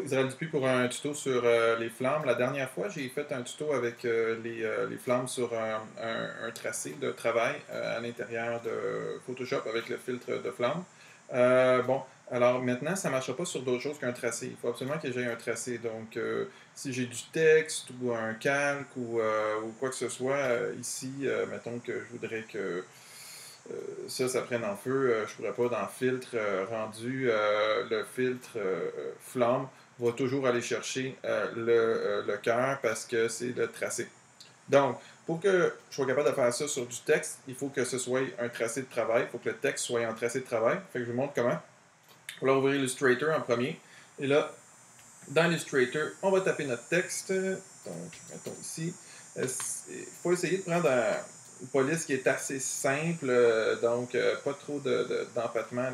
Israël Dupuis pour un tuto sur les flammes. La dernière fois, j'ai fait un tuto avec les flammes sur un tracé de travail à l'intérieur de Photoshop avec le filtre de flamme. Bon, alors maintenant, ça ne marchera pas sur d'autres choses qu'un tracé. Il faut absolument que j'aie un tracé. Donc, si j'ai du texte ou un calque ou quoi que ce soit, ici, mettons que je voudrais que ça prenne en feu, je ne pourrais pas dans filtre rendu, le filtre flamme va toujours aller chercher le cœur parce que c'est le tracé. Donc, pour que je sois capable de faire ça sur du texte, il faut que ce soit un tracé de travail, il faut que le texte soit en tracé de travail. Fait que je vous montre comment. On va ouvrir Illustrator en premier. Et là, dans Illustrator, on va taper notre texte. Donc, mettons ici. Il faut essayer de prendre une police qui est assez simple, donc pas trop d'empattement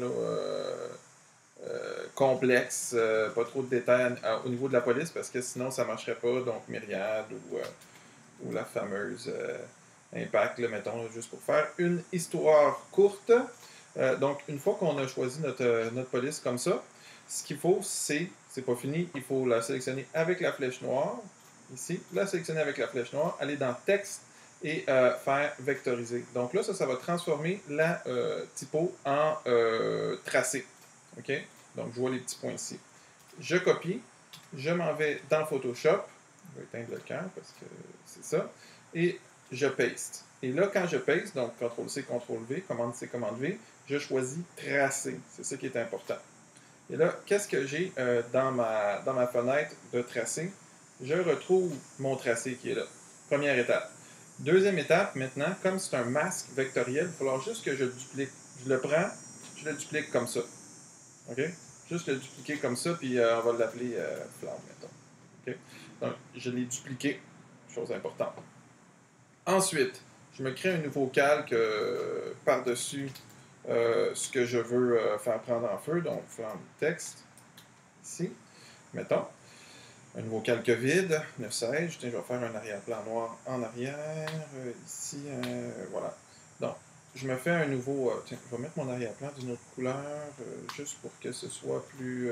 complexe, pas trop de détails au niveau de la police, parce que sinon ça ne marcherait pas. Donc, Myriad ou la fameuse Impact, là, mettons, juste pour faire une histoire courte. Donc, une fois qu'on a choisi notre police comme ça, ce qu'il faut, c'est pas fini, il faut la sélectionner avec la flèche noire, ici, la sélectionner avec la flèche noire, aller dans Texte et faire vectoriser. Donc là, ça va transformer la typo en tracé. OK? Donc, je vois les petits points ici. Je copie, je m'en vais dans Photoshop, je vais éteindre le cœur parce que c'est ça, et je paste. Et là, quand je paste, donc CTRL-C, CTRL-V, commande-C, commande-V, je choisis tracer. C'est ça qui est important. Et là, qu'est-ce que j'ai dans ma fenêtre de tracé? Je retrouve mon tracé qui est là. Première étape. Deuxième étape, maintenant, comme c'est un masque vectoriel, il va falloir juste que je le duplique. Je le prends, je le duplique comme ça. OK? Juste le dupliquer comme ça, puis on va l'appeler flamme, mettons. OK? Donc, je l'ai dupliqué. Chose importante. Ensuite, je me crée un nouveau calque par-dessus ce que je veux faire prendre en feu. Donc, flamme texte, ici, mettons. Un nouveau calque vide, 916. Je vais faire un arrière-plan noir en arrière, ici, voilà. Donc, je me fais un nouveau... tiens, je vais mettre mon arrière-plan d'une autre couleur, juste pour que ce soit plus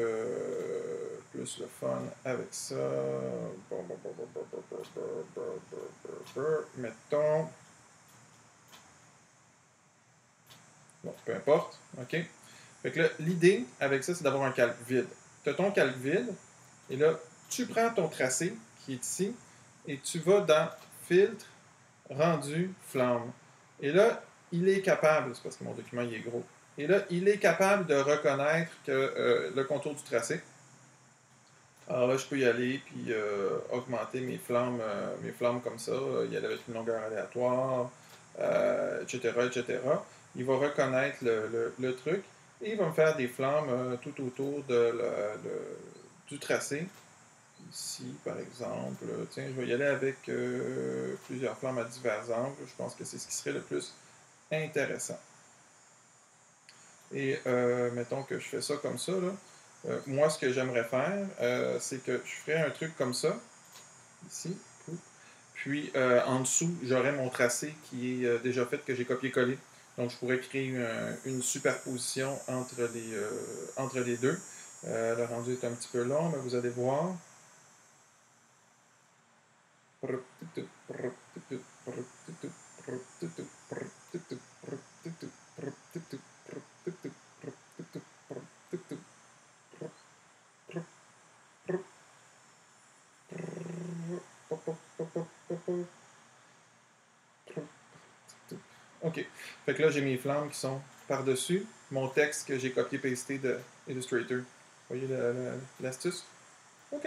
le fun avec ça. Mettons... Bon, peu importe, OK? Fait que là, l'idée avec ça, c'est d'avoir un calque vide. Tu as ton calque vide, et là, tu prends ton tracé, qui est ici, et tu vas dans Filtre, Rendu, Flamme. Et là, il est capable, c'est parce que mon document il est gros, et là, il est capable de reconnaître que, le contour du tracé. Alors là, je peux y aller, puis augmenter mes flammes comme ça, y aller avec une longueur aléatoire, etc., etc. Il va reconnaître le truc, et il va me faire des flammes tout autour du tracé. Ici, par exemple, tiens, je vais y aller avec plusieurs flammes à divers angles. Je pense que c'est ce qui serait le plus intéressant. Et mettons que je fais ça comme ça, là. Moi, ce que j'aimerais faire, c'est que je ferais un truc comme ça, ici, puis en dessous, j'aurais mon tracé qui est déjà fait, que j'ai copié-collé. Donc, je pourrais créer une superposition entre les deux. Le rendu est un petit peu long, mais vous allez voir. OK. Fait que là, j'ai mes flammes qui sont par-dessus mon texte que j'ai copié-pasté de Illustrator. Vous voyez l'astuce? OK.